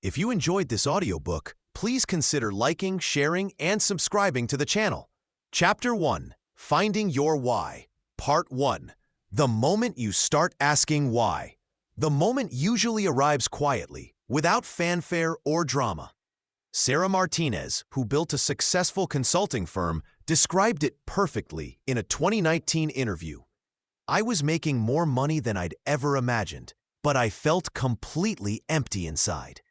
If you enjoyed this audiobook, please consider liking, sharing, and subscribing to the channel. Chapter 1, Finding Your Why. Part 1, The Moment You Start Asking Why. The moment usually arrives quietly, without fanfare or drama. Sarah Martinez, who built a successful consulting firm, described it perfectly in a 2019 interview. "I was making more money than I'd ever imagined, but I felt completely empty inside."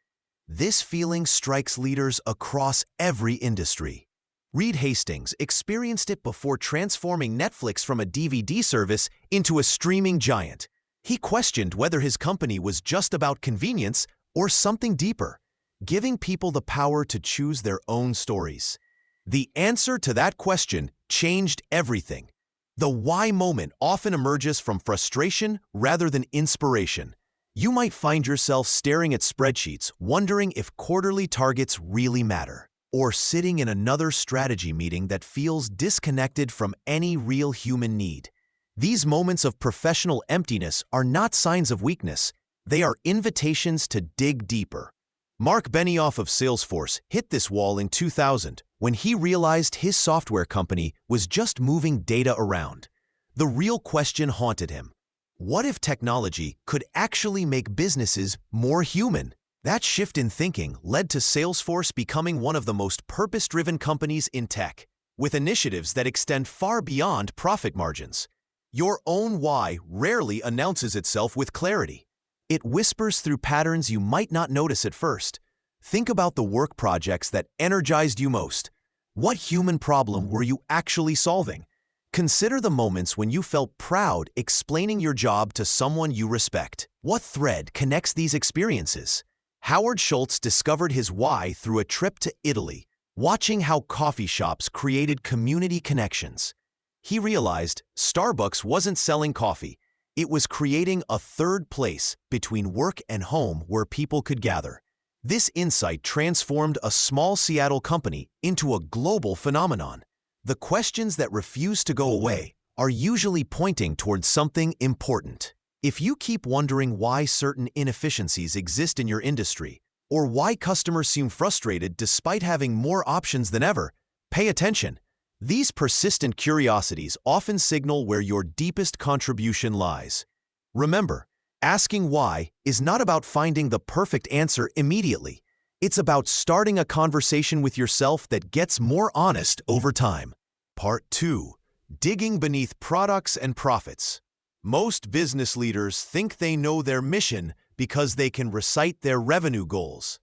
This feeling strikes leaders across every industry. Reed Hastings experienced it before transforming Netflix from a DVD service into a streaming giant. He questioned whether his company was just about convenience or something deeper, giving people the power to choose their own stories. The answer to that question changed everything. The why moment often emerges from frustration rather than inspiration. You might find yourself staring at spreadsheets, wondering if quarterly targets really matter, or sitting in another strategy meeting that feels disconnected from any real human need. These moments of professional emptiness are not signs of weakness. They are invitations to dig deeper. Mark Benioff of Salesforce hit this wall in 2000 when he realized his software company was just moving data around. The real question haunted him. What if technology could actually make businesses more human? That shift in thinking led to Salesforce becoming one of the most purpose-driven companies in tech, with initiatives that extend far beyond profit margins. Your own why rarely announces itself with clarity. It whispers through patterns you might not notice at first. Think about the work projects that energized you most. What human problem were you actually solving? Consider the moments when you felt proud explaining your job to someone you respect. What thread connects these experiences? Howard Schultz discovered his why through a trip to Italy, watching how coffee shops created community connections. He realized Starbucks wasn't selling coffee. It was creating a third place between work and home where people could gather. This insight transformed a small Seattle company into a global phenomenon. The questions that refuse to go away are usually pointing towards something important. If you keep wondering why certain inefficiencies exist in your industry, or why customers seem frustrated despite having more options than ever, pay attention. These persistent curiosities often signal where your deepest contribution lies. Remember, asking why is not about finding the perfect answer immediately. It's about starting a conversation with yourself that gets more honest over time. Part 2, Digging Beneath Products and Profits. Most business leaders think they know their mission because they can recite their revenue goals.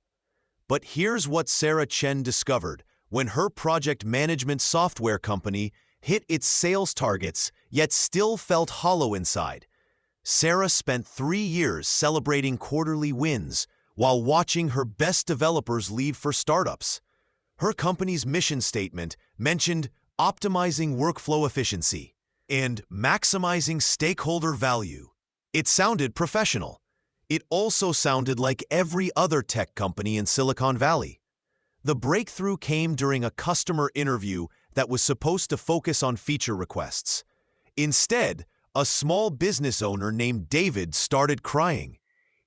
But here's what Sarah Chen discovered when her project management software company hit its sales targets yet still felt hollow inside. Sarah spent 3 years celebrating quarterly wins while watching her best developers leave for startups. Her company's mission statement mentioned optimizing workflow efficiency and maximizing stakeholder value. It sounded professional. It also sounded like every other tech company in Silicon Valley. The breakthrough came during a customer interview that was supposed to focus on feature requests. Instead, a small business owner named David started crying.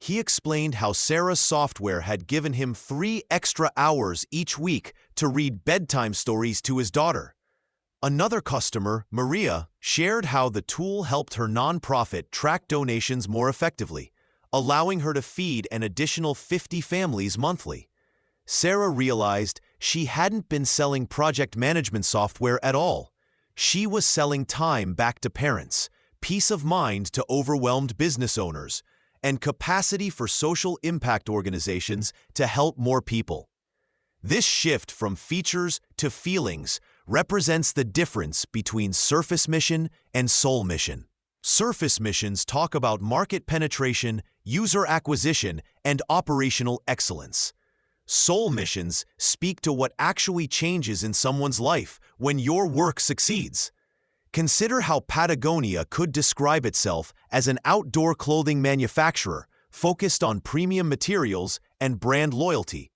He explained how Sarah's software had given him 3 extra hours each week to read bedtime stories to his daughter. Another customer, Maria, shared how the tool helped her nonprofit track donations more effectively, allowing her to feed an additional 50 families monthly. Sarah realized she hadn't been selling project management software at all. She was selling time back to parents, peace of mind to overwhelmed business owners, and capacity for social impact organizations to help more people. This shift from features to feelings represents the difference between surface mission and soul mission. Surface missions talk about market penetration, user acquisition, and operational excellence. Soul missions speak to what actually changes in someone's life when your work succeeds. Consider how Patagonia could describe itself as an outdoor clothing manufacturer focused on premium materials and brand loyalty.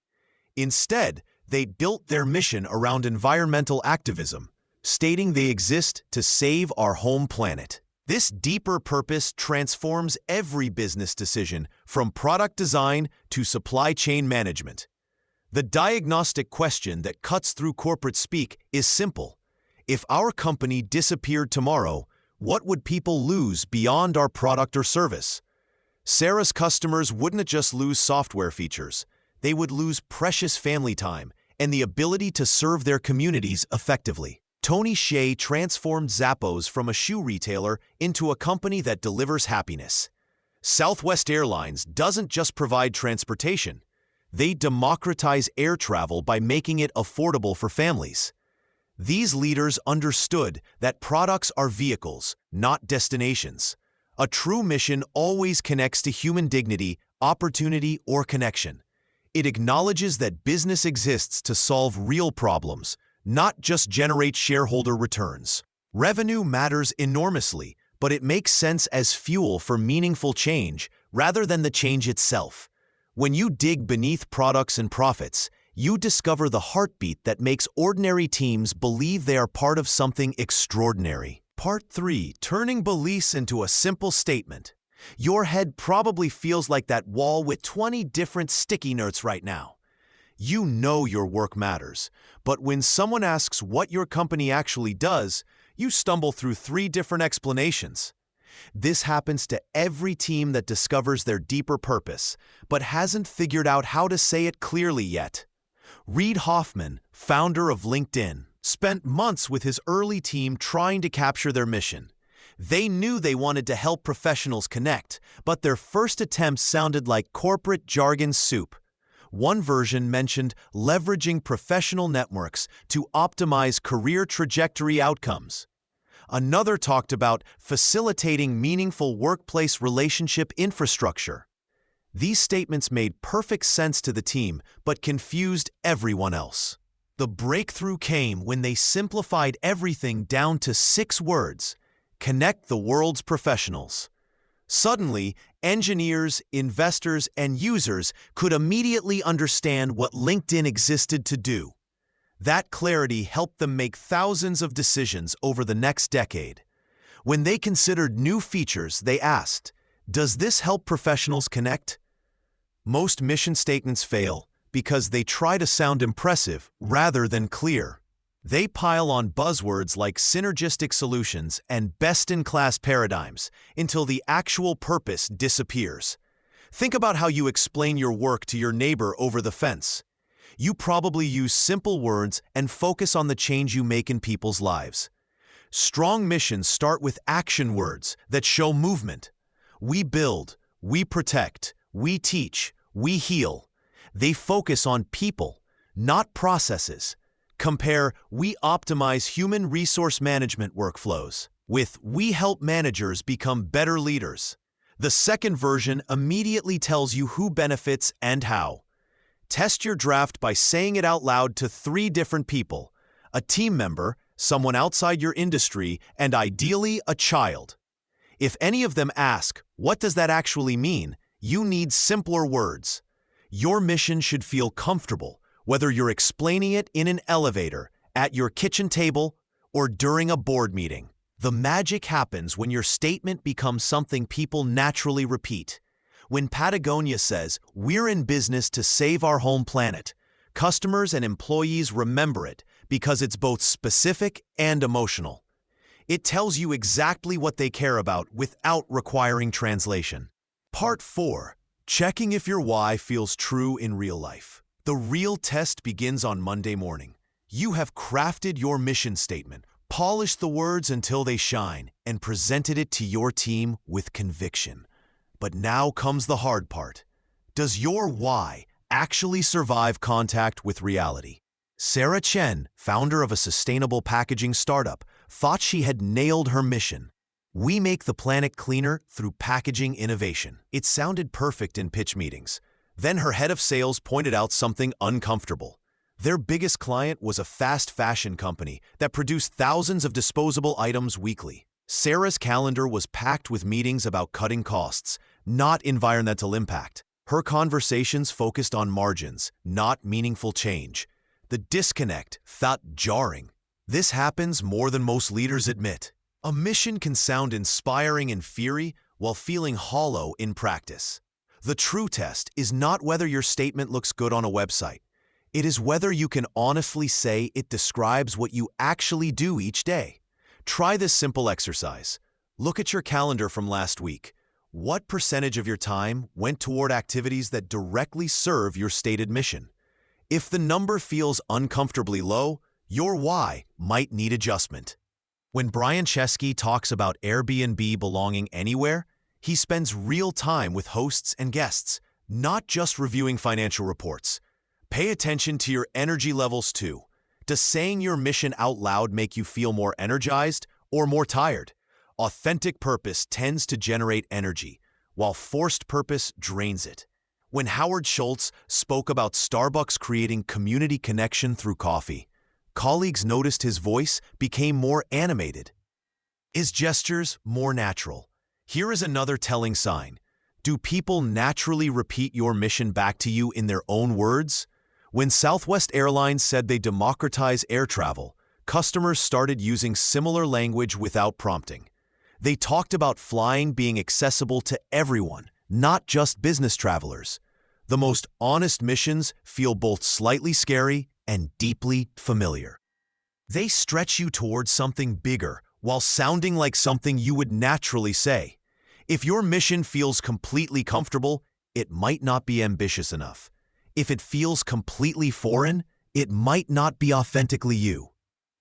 Instead, they built their mission around environmental activism, stating they exist to save our home planet. This deeper purpose transforms every business decision, from product design to supply chain management. The diagnostic question that cuts through corporate speak is simple. If our company disappeared tomorrow, what would people lose beyond our product or service? Sarah's customers wouldn't just lose software features. They would lose precious family time and the ability to serve their communities effectively. Tony Hsieh transformed Zappos from a shoe retailer into a company that delivers happiness. Southwest Airlines doesn't just provide transportation. They democratize air travel by making it affordable for families. These leaders understood that products are vehicles, not destinations. A true mission always connects to human dignity, opportunity, or connection. It acknowledges that business exists to solve real problems, not just generate shareholder returns. Revenue matters enormously, but it makes sense as fuel for meaningful change rather than the change itself. When you dig beneath products and profits, you discover the heartbeat that makes ordinary teams believe they are part of something extraordinary. Part 3. Turning beliefs into a simple statement. Your head probably feels like that wall with 20 different sticky notes right now. You know your work matters, but when someone asks what your company actually does, you stumble through 3 different explanations. This happens to every team that discovers their deeper purpose, but hasn't figured out how to say it clearly yet. Reid Hoffman, founder of LinkedIn, spent months with his early team trying to capture their mission. They knew they wanted to help professionals connect, but their first attempts sounded like corporate jargon soup. One version mentioned leveraging professional networks to optimize career trajectory outcomes. Another talked about facilitating meaningful workplace relationship infrastructure. These statements made perfect sense to the team, but confused everyone else. The breakthrough came when they simplified everything down to 6 words: connect the world's professionals. Suddenly, engineers, investors, and users could immediately understand what LinkedIn existed to do. That clarity helped them make thousands of decisions over the next decade. When they considered new features, they asked, does this help professionals connect? Most mission statements fail because they try to sound impressive rather than clear. They pile on buzzwords like synergistic solutions and best-in-class paradigms until the actual purpose disappears. Think about how you explain your work to your neighbor over the fence. You probably use simple words and focus on the change you make in people's lives. Strong missions start with action words that show movement. We build, we protect, we teach, we heal. They focus on people, not processes. Compare we optimize human resource management workflows with we help managers become better leaders. The second version immediately tells you who benefits and how. Test your draft by saying it out loud to 3 different people: a team member, someone outside your industry, and ideally a child. If any of them ask, what does that actually mean? You need simpler words. Your mission should feel comfortable, whether you're explaining it in an elevator, at your kitchen table, or during a board meeting. The magic happens when your statement becomes something people naturally repeat. When Patagonia says, "We're in business to save our home planet," customers and employees remember it because it's both specific and emotional. It tells you exactly what they care about without requiring translation. Part 4. Checking if your why feels true in real life. The real test begins on Monday morning. You have crafted your mission statement, polished the words until they shine, and presented it to your team with conviction. But now comes the hard part. Does your why actually survive contact with reality? Sarah Chen, founder of a sustainable packaging startup, thought she had nailed her mission. We make the planet cleaner through packaging innovation. It sounded perfect in pitch meetings. Then her head of sales pointed out something uncomfortable. Their biggest client was a fast fashion company that produced thousands of disposable items weekly. Sarah's calendar was packed with meetings about cutting costs, not environmental impact. Her conversations focused on margins, not meaningful change. The disconnect felt jarring. This happens more than most leaders admit. A mission can sound inspiring in theory while feeling hollow in practice. The true test is not whether your statement looks good on a website. It is whether you can honestly say it describes what you actually do each day. Try this simple exercise. Look at your calendar from last week. What percentage of your time went toward activities that directly serve your stated mission? If the number feels uncomfortably low, your why might need adjustment. When Brian Chesky talks about Airbnb belonging anywhere, he spends real time with hosts and guests, not just reviewing financial reports. Pay attention to your energy levels too. Does saying your mission out loud make you feel more energized or more tired? Authentic purpose tends to generate energy, while forced purpose drains it. When Howard Schultz spoke about Starbucks creating community connection through coffee, colleagues noticed his voice became more animated, his gestures more natural. Here is another telling sign. Do people naturally repeat your mission back to you in their own words? When Southwest Airlines said they democratize air travel, customers started using similar language without prompting. They talked about flying being accessible to everyone, not just business travelers. The most honest missions feel both slightly scary and deeply familiar. They stretch you towards something bigger while sounding like something you would naturally say. If your mission feels completely comfortable, it might not be ambitious enough. If it feels completely foreign, it might not be authentically you.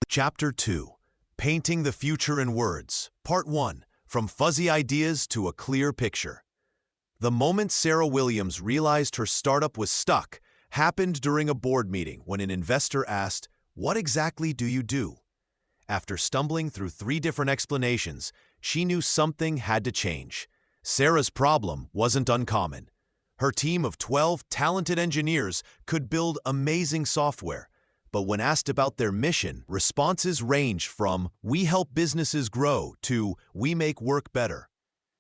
Chapter 2. Painting the Future in Words. Part 1. From Fuzzy Ideas to a Clear Picture. The moment Sarah Williams realized her startup was stuck happened during a board meeting when an investor asked, "What exactly do you do?" After stumbling through 3 different explanations, she knew something had to change. Sarah's problem wasn't uncommon. Her team of 12 talented engineers could build amazing software, but when asked about their mission, responses ranged from "we help businesses grow" to "we make work better."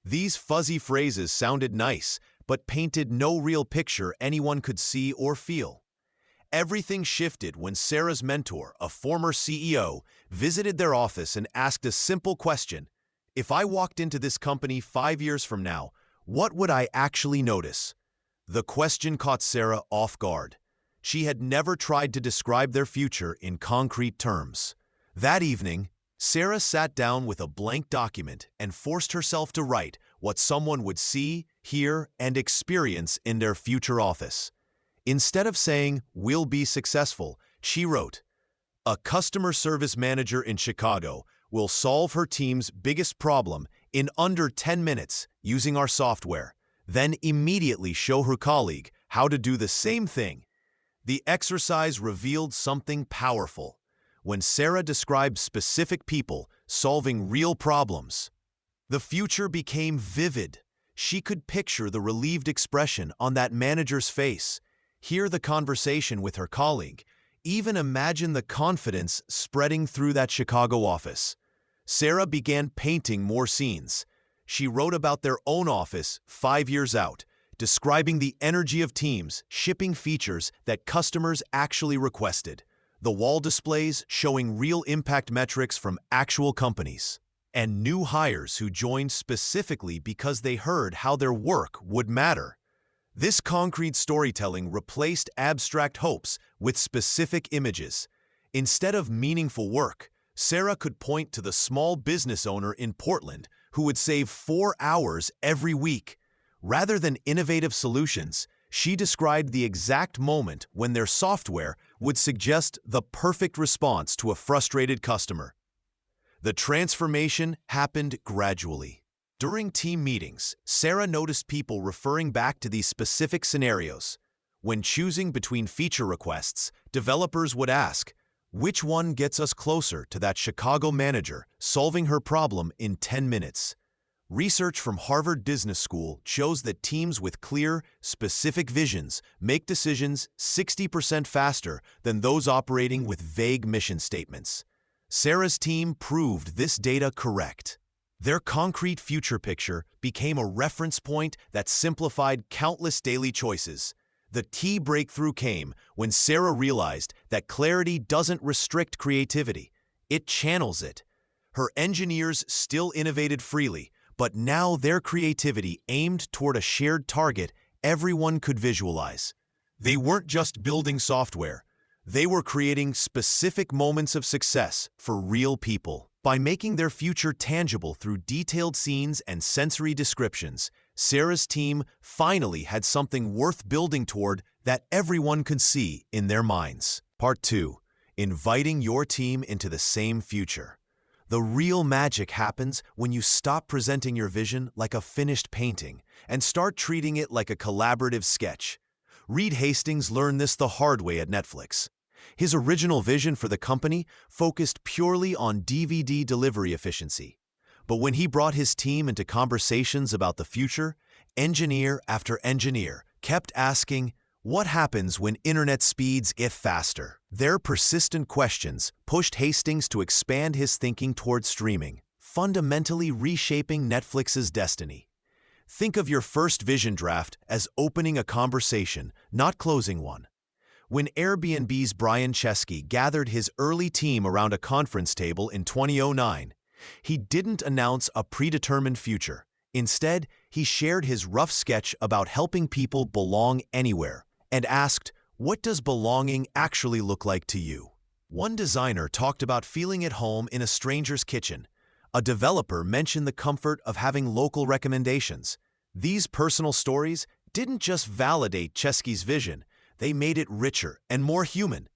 These fuzzy phrases sounded nice, but painted no real picture anyone could see or feel. Everything shifted when Sarah's mentor, a former CEO, visited their office and asked a simple question: "If I walked into this company 5 years from now, what would I actually notice?" The question caught Sarah off guard. She had never tried to describe their future in concrete terms. That evening, Sarah sat down with a blank document and forced herself to write what someone would see, hear, and experience in their future office. Instead of saying, "we'll be successful," she wrote, "A customer service manager in Chicago will solve her team's biggest problem in under 10 minutes using our software, then immediately show her colleague how to do the same thing." The exercise revealed something powerful. When Sarah described specific people solving real problems, the future became vivid. She could picture the relieved expression on that manager's face, hear the conversation with her colleague, even imagine the confidence spreading through that Chicago office. Sarah began painting more scenes. She wrote about their own office 5 years out, describing the energy of teams shipping features that customers actually requested, the wall displays showing real impact metrics from actual companies, and new hires who joined specifically because they heard how their work would matter. This concrete storytelling replaced abstract hopes with specific images. Instead of meaningful work, Sarah could point to the small business owner in Portland who would save 4 hours every week. Rather than innovative solutions, she described the exact moment when their software would suggest the perfect response to a frustrated customer. The transformation happened gradually. During team meetings, Sarah noticed people referring back to these specific scenarios. When choosing between feature requests, developers would ask, "Which one gets us closer to that Chicago manager solving her problem in 10 minutes?" Research from Harvard Business School shows that teams with clear, specific visions make decisions 60% faster than those operating with vague mission statements. Sarah's team proved this data correct. Their concrete future picture became a reference point that simplified countless daily choices. The key breakthrough came when Sarah realized that clarity doesn't restrict creativity, it channels it. Her engineers still innovated freely, but now their creativity aimed toward a shared target everyone could visualize. They weren't just building software. They were creating specific moments of success for real people. By making their future tangible through detailed scenes and sensory descriptions, Sarah's team finally had something worth building toward that everyone could see in their minds. Part 2. Inviting your team into the same future. The real magic happens when you stop presenting your vision like a finished painting and start treating it like a collaborative sketch. Reed Hastings learned this the hard way at Netflix. His original vision for the company focused purely on DVD delivery efficiency. But when he brought his team into conversations about the future, engineer after engineer kept asking, what happens when internet speeds get faster? Their persistent questions pushed Hastings to expand his thinking toward streaming, fundamentally reshaping Netflix's destiny. Think of your first vision draft as opening a conversation, not closing one. When Airbnb's Brian Chesky gathered his early team around a conference table in 2009, he didn't announce a predetermined future. Instead, he shared his rough sketch about helping people belong anywhere and asked, what does belonging actually look like to you? One designer talked about feeling at home in a stranger's kitchen. A developer mentioned the comfort of having local recommendations. These personal stories didn't just validate Chesky's vision, they made it richer and more human.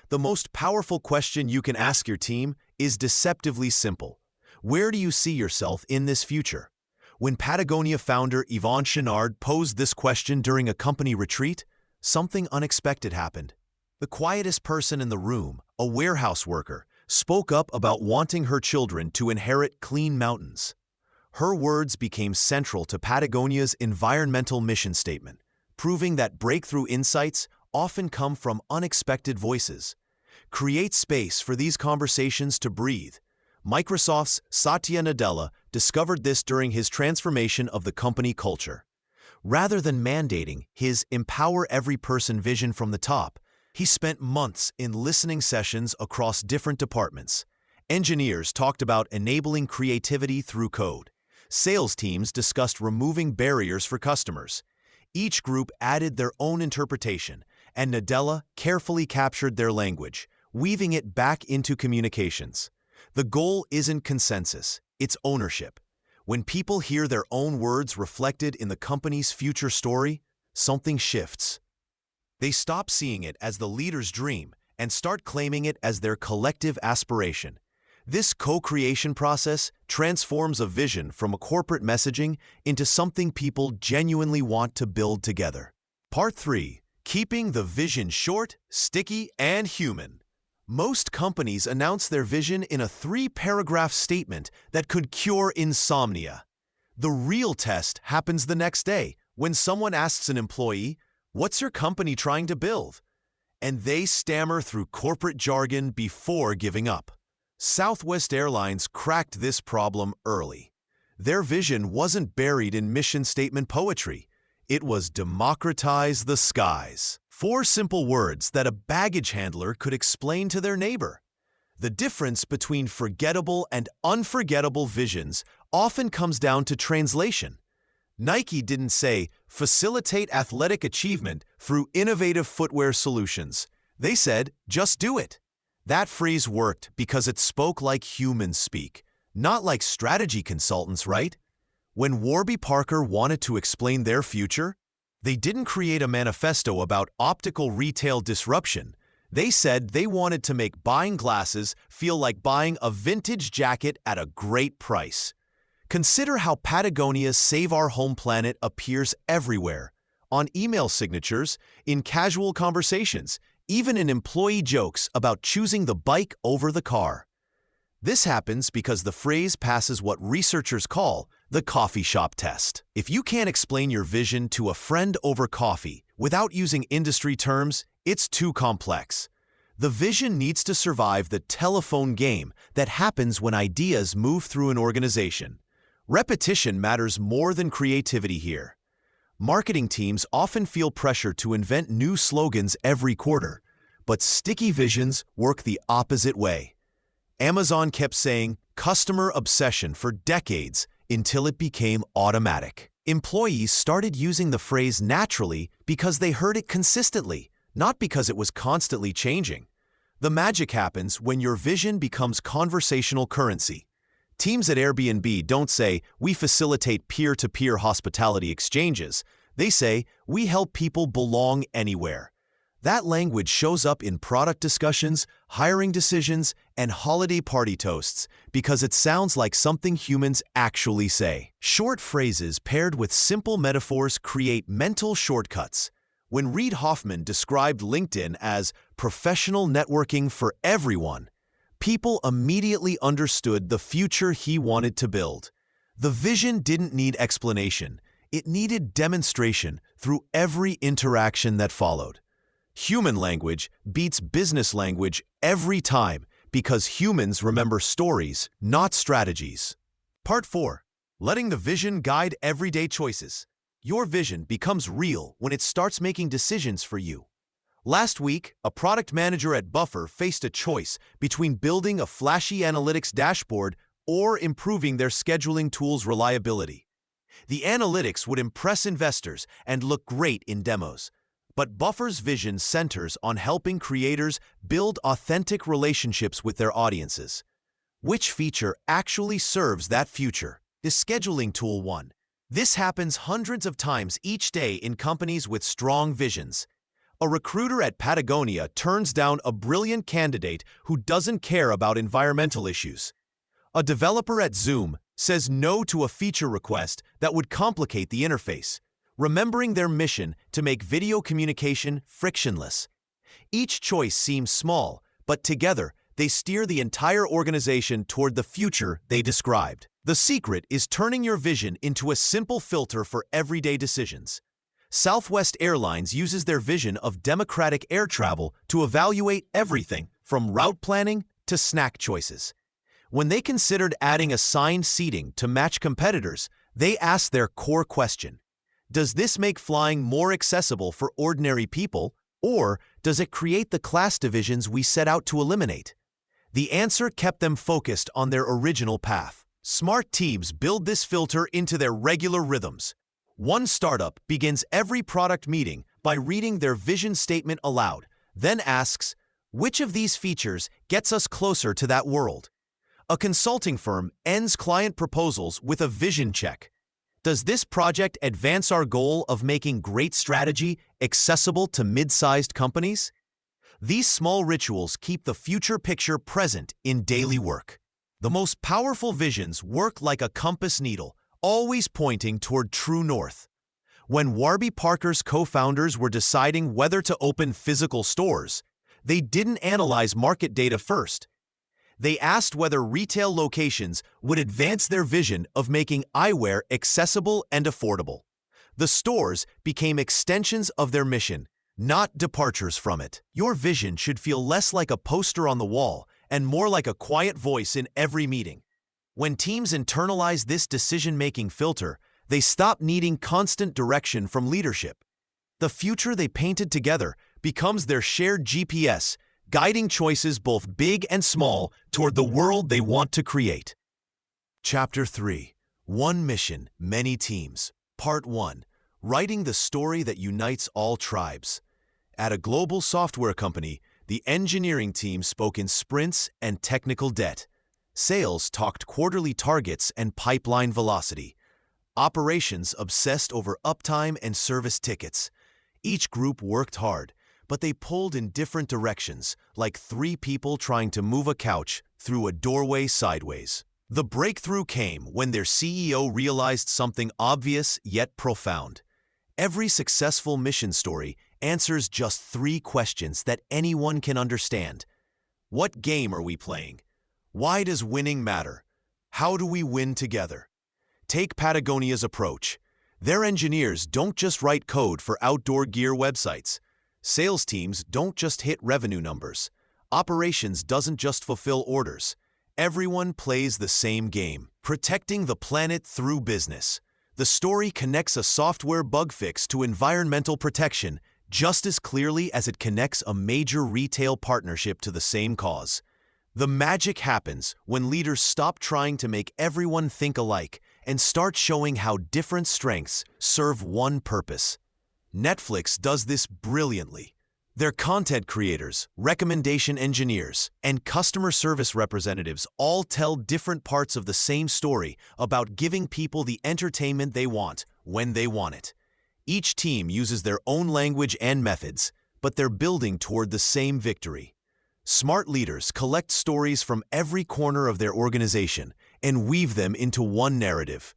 The most powerful question you can ask your team is deceptively simple. Where do you see yourself in this future? When Patagonia founder Yvon Chouinard posed this question during a company retreat, something unexpected happened. The quietest person in the room, a warehouse worker, spoke up about wanting her children to inherit clean mountains. Her words became central to Patagonia's environmental mission statement, proving that breakthrough insights often come from unexpected voices. Create space for these conversations to breathe. Microsoft's Satya Nadella discovered this during his transformation of the company culture. Rather than mandating his empower every person vision from the top, he spent months in listening sessions across different departments. Engineers talked about enabling creativity through code. Sales teams discussed removing barriers for customers. Each group added their own interpretation, and Nadella carefully captured their language, weaving it back into communications. The goal isn't consensus, it's ownership. When people hear their own words reflected in the company's future story, something shifts. They stop seeing it as the leader's dream and start claiming it as their collective aspiration. This co-creation process transforms a vision from a corporate messaging into something people genuinely want to build together. Part 3. Keeping the vision short, sticky, and human. Most companies announce their vision in a 3-paragraph statement that could cure insomnia. The real test happens the next day when someone asks an employee, "What's your company trying to build?" And they stammer through corporate jargon before giving up. Southwest Airlines cracked this problem early. Their vision wasn't buried in mission statement poetry. It was democratize the skies. 4 simple words that a baggage handler could explain to their neighbor. The difference between forgettable and unforgettable visions often comes down to translation. Nike didn't say, facilitate athletic achievement through innovative footwear solutions. They said, just do it. That phrase worked because it spoke like humans speak, not like strategy consultants, right? When Warby Parker wanted to explain their future, they didn't create a manifesto about optical retail disruption. They said they wanted to make buying glasses feel like buying a vintage jacket at a great price. Consider how Patagonia's Save Our Home Planet appears everywhere, on email signatures, in casual conversations, even in employee jokes about choosing the bike over the car. This happens because the phrase passes what researchers call the coffee shop test. If you can't explain your vision to a friend over coffee without using industry terms, it's too complex. The vision needs to survive the telephone game that happens when ideas move through an organization. Repetition matters more than creativity here. Marketing teams often feel pressure to invent new slogans every quarter, but sticky visions work the opposite way. Amazon kept saying, customer obsession for decades until it became automatic. Employees started using the phrase naturally because they heard it consistently, not because it was constantly changing. The magic happens when your vision becomes conversational currency. Teams at Airbnb don't say, "We facilitate peer-to-peer hospitality exchanges." They say, "We help people belong anywhere." That language shows up in product discussions, hiring decisions, and holiday party toasts because it sounds like something humans actually say. Short phrases paired with simple metaphors create mental shortcuts. When Reid Hoffman described LinkedIn as professional networking for everyone, people immediately understood the future he wanted to build. The vision didn't need explanation. It needed demonstration through every interaction that followed. Human language beats business language every time because humans remember stories, not strategies. Part 4. Letting the vision guide everyday choices. Your vision becomes real when it starts making decisions for you. Last week, a product manager at Buffer faced a choice between building a flashy analytics dashboard or improving their scheduling tool's reliability. The analytics would impress investors and look great in demos. But Buffer's vision centers on helping creators build authentic relationships with their audiences. Which feature actually serves that future? The scheduling tool one. This happens hundreds of times each day in companies with strong visions. A recruiter at Patagonia turns down a brilliant candidate who doesn't care about environmental issues. A developer at Zoom says no to a feature request that would complicate the interface, remembering their mission to make video communication frictionless. Each choice seems small, but together they steer the entire organization toward the future they described. The secret is turning your vision into a simple filter for everyday decisions. Southwest Airlines uses their vision of democratic air travel to evaluate everything from route planning to snack choices. When they considered adding assigned seating to match competitors, they asked their core question: does this make flying more accessible for ordinary people, or does it create the class divisions we set out to eliminate? The answer kept them focused on their original path. Smart teams build this filter into their regular rhythms. One startup begins every product meeting by reading their vision statement aloud, then asks, "Which of these features gets us closer to that world?" A consulting firm ends client proposals with a vision check. Does this project advance our goal of making great strategy accessible to mid-sized companies? These small rituals keep the future picture present in daily work. The most powerful visions work like a compass needle, always pointing toward true north. When Warby Parker's co-founders were deciding whether to open physical stores, they didn't analyze market data first. They asked whether retail locations would advance their vision of making eyewear accessible and affordable. The stores became extensions of their mission, not departures from it. Your vision should feel less like a poster on the wall and more like a quiet voice in every meeting. When teams internalize this decision-making filter, they stop needing constant direction from leadership. The future they painted together becomes their shared GPS, guiding choices both big and small toward the world they want to create. Chapter 3. One Mission, Many Teams. Part 1. Writing the story that unites all tribes. At a global software company, the engineering team spoke in sprints and technical debt. Sales talked quarterly targets and pipeline velocity. Operations obsessed over uptime and service tickets. Each group worked hard, but they pulled in different directions, like three people trying to move a couch through a doorway sideways. The breakthrough came when their CEO realized something obvious yet profound. Every successful mission story answers just 3 questions that anyone can understand. What game are we playing? Why does winning matter? How do we win together? Take Patagonia's approach. Their engineers don't just write code for outdoor gear websites. Sales teams don't just hit revenue numbers. Operations doesn't just fulfill orders. Everyone plays the same game, protecting the planet through business. The story connects a software bug fix to environmental protection just as clearly as it connects a major retail partnership to the same cause. The magic happens when leaders stop trying to make everyone think alike and start showing how different strengths serve one purpose. Netflix does this brilliantly. Their content creators, recommendation engineers, and customer service representatives all tell different parts of the same story about giving people the entertainment they want when they want it. Each team uses their own language and methods, but they're building toward the same victory. Smart leaders collect stories from every corner of their organization and weave them into one narrative.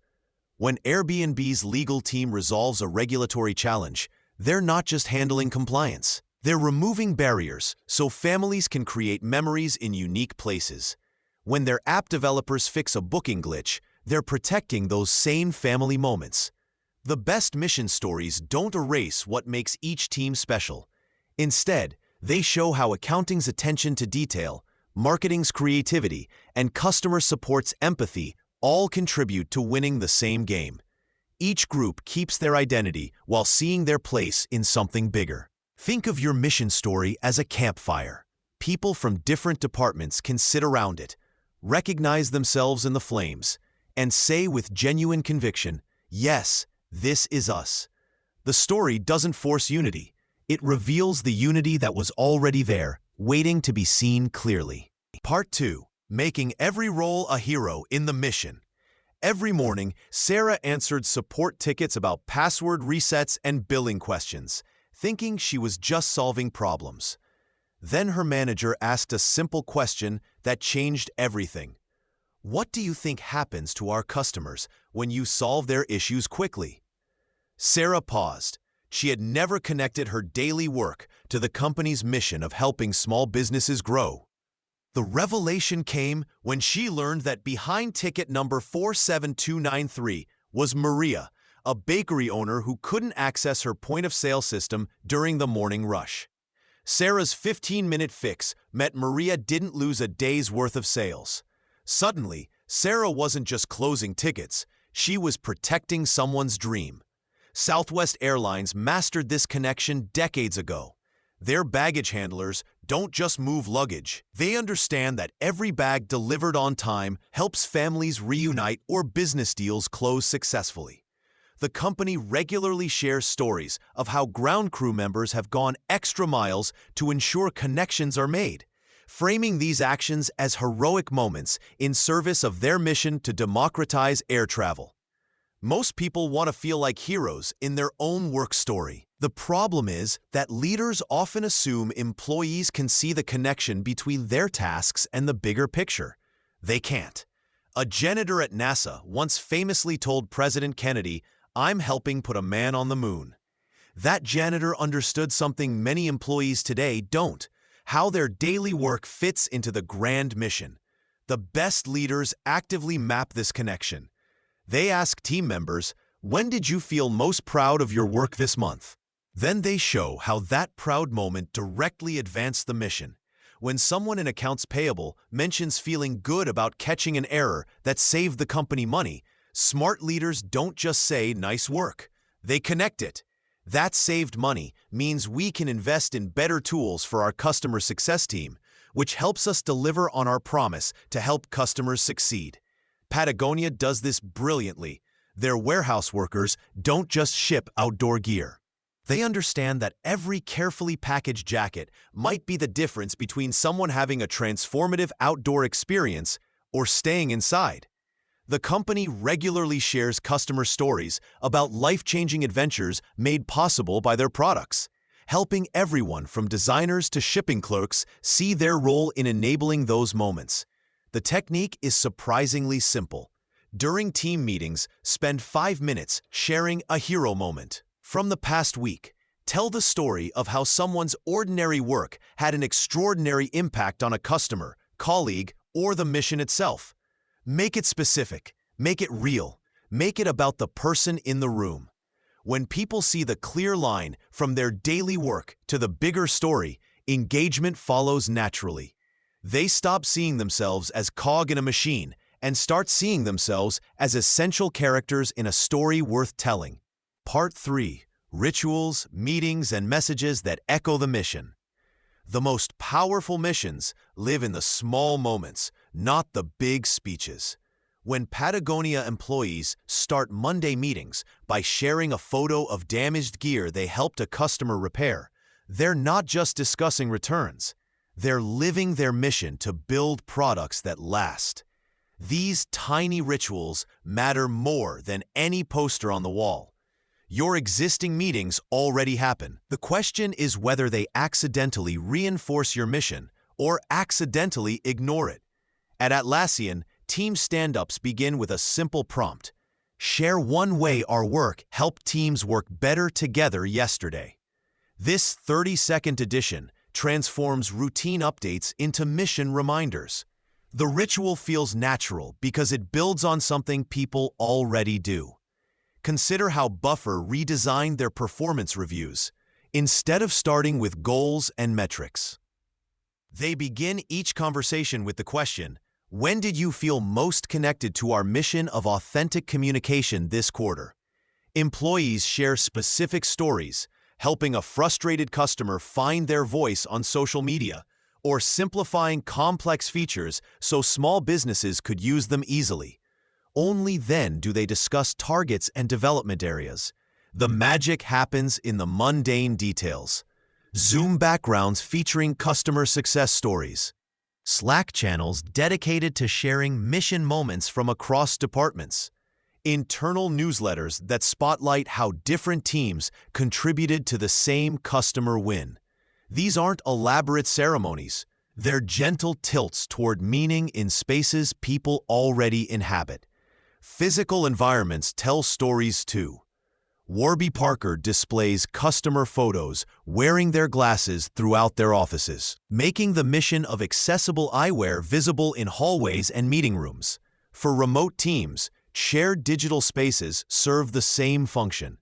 When Airbnb's legal team resolves a regulatory challenge, they're not just handling compliance. They're removing barriers so families can create memories in unique places. When their app developers fix a booking glitch, they're protecting those same family moments. The best mission stories don't erase what makes each team special. Instead, they show how accounting's attention to detail, marketing's creativity, and customer support's empathy all contribute to winning the same game. Each group keeps their identity while seeing their place in something bigger. Think of your mission story as a campfire. People from different departments can sit around it, recognize themselves in the flames, and say with genuine conviction, "Yes, this is us." The story doesn't force unity. It reveals the unity that was already there, waiting to be seen clearly. Part 2. Making every role a hero in the mission. Every morning, Sarah answered support tickets about password resets and billing questions, thinking she was just solving problems. Then her manager asked a simple question that changed everything. "What do you think happens to our customers when you solve their issues quickly?" Sarah paused. She had never connected her daily work to the company's mission of helping small businesses grow. The revelation came when she learned that behind ticket number 47293 was Maria, a bakery owner who couldn't access her point-of-sale system during the morning rush. Sarah's 15-minute fix meant Maria didn't lose a day's worth of sales. Suddenly, Sarah wasn't just closing tickets, she was protecting someone's dream. Southwest Airlines mastered this connection decades ago. Their baggage handlers don't just move luggage. They understand that every bag delivered on time helps families reunite or business deals close successfully. The company regularly shares stories of how ground crew members have gone extra miles to ensure connections are made, framing these actions as heroic moments in service of their mission to democratize air travel. Most people want to feel like heroes in their own work story. The problem is that leaders often assume employees can see the connection between their tasks and the bigger picture. They can't. A janitor at NASA once famously told President Kennedy, "I'm helping put a man on the moon." That janitor understood something many employees today don't: how their daily work fits into the grand mission. The best leaders actively map this connection. They ask team members, "When did you feel most proud of your work this month?" Then they show how that proud moment directly advanced the mission. When someone in accounts payable mentions feeling good about catching an error that saved the company money, smart leaders don't just say "nice work." They connect it. That saved money means we can invest in better tools for our customer success team, which helps us deliver on our promise to help customers succeed. Patagonia does this brilliantly. Their warehouse workers don't just ship outdoor gear. They understand that every carefully packaged jacket might be the difference between someone having a transformative outdoor experience or staying inside. The company regularly shares customer stories about life-changing adventures made possible by their products, helping everyone from designers to shipping clerks see their role in enabling those moments. The technique is surprisingly simple. During team meetings, spend 5 minutes sharing a hero moment from the past week. Tell the story of how someone's ordinary work had an extraordinary impact on a customer, colleague, or the mission itself. Make it specific, make it real, make it about the person in the room. When people see the clear line from their daily work to the bigger story, engagement follows naturally. They stop seeing themselves as cog in a machine and start seeing themselves as essential characters in a story worth telling. Part 3. Rituals, meetings, and messages that echo the mission. The most powerful missions live in the small moments, not the big speeches. When Patagonia employees start Monday meetings by sharing a photo of damaged gear they helped a customer repair, they're not just discussing returns. They're living their mission to build products that last. These tiny rituals matter more than any poster on the wall. Your existing meetings already happen. The question is whether they accidentally reinforce your mission or accidentally ignore it. At Atlassian, team stand-ups begin with a simple prompt. Share one way our work helped teams work better together yesterday. This 30-second edition transforms routine updates into mission reminders. The ritual feels natural because it builds on something people already do. Consider how Buffer redesigned their performance reviews. Instead of starting with goals and metrics, they begin each conversation with the question, when did you feel most connected to our mission of authentic communication this quarter? Employees share specific stories, helping a frustrated customer find their voice on social media, or simplifying complex features so small businesses could use them easily. Only then do they discuss targets and development areas. The magic happens in the mundane details. Zoom backgrounds featuring customer success stories. Slack channels dedicated to sharing mission moments from across departments. Internal newsletters that spotlight how different teams contributed to the same customer win. These aren't elaborate ceremonies. They're gentle tilts toward meaning in spaces people already inhabit. Physical environments tell stories too. Warby Parker displays customer photos wearing their glasses throughout their offices, making the mission of accessible eyewear visible in hallways and meeting rooms. For remote teams, shared digital spaces serve the same function.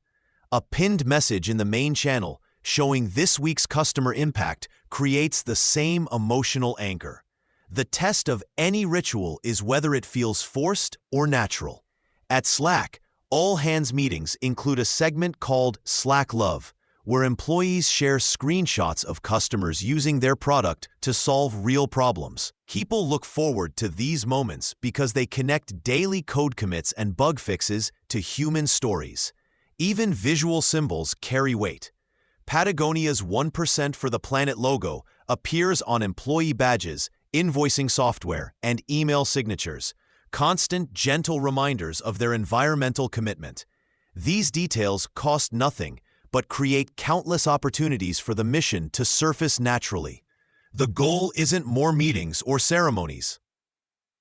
A pinned message in the main channel showing this week's customer impact creates the same emotional anchor. The test of any ritual is whether it feels forced or natural. At Slack, all-hands meetings include a segment called Slack Love, where employees share screenshots of customers using their product to solve real problems. People look forward to these moments because they connect daily code commits and bug fixes to human stories. Even visual symbols carry weight. Patagonia's 1% for the Planet logo appears on employee badges, invoicing software, and email signatures, constant, gentle reminders of their environmental commitment. These details cost nothing, but create countless opportunities for the mission to surface naturally. The goal isn't more meetings or ceremonies.